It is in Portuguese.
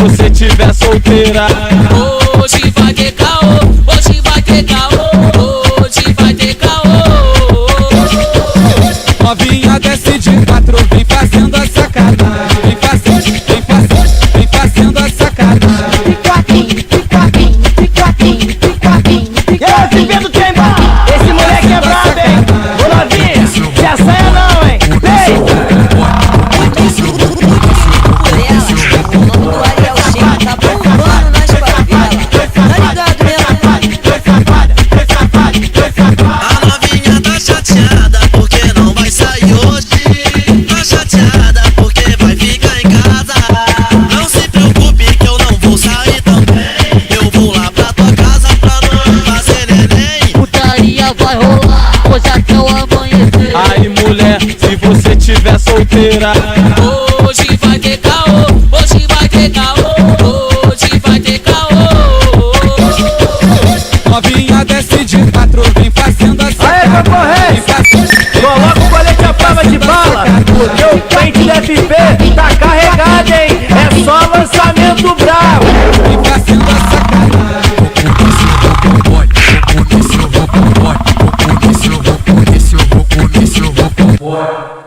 você tiver solteira. Hoje vai ter caô, hoje vai ter caô, hoje vai ter caô. Novinha desce de quatro, vem fazendo a sacanagem. Vem fazendo, vem fazendo, vem fazendo a sacanagem. E aí, vivendo tem bala. Esse moleque é brabo, hein? Ô novinha, se assanha não, hein? Ei! Por ela, o nome do Ariel Chega tá bombando nas favelas. Tá ligado, né? A novinha tá chateada porque não vai sair hoje. Tá chateada porque vai ficar em casa. Não se preocupe que eu não vou sair também. Eu vou lá pra tua casa pra não fazer neném. Putaria vai rolar, hoje até o amanhecer. Aí mulher, se você tiver solteira. Hoje vai ter caô, hoje vai ter caô, hoje vai ter caô. Novinha desce de quatro, vem fazendo a Aê, sacanagem. concorrência! Coloca o colete à prova de bala, porque o pente da FP tá carregado, hein? É só lançamento bravo! Vem fazendo a sacanagem. Vou comer, se eu vou pro boy.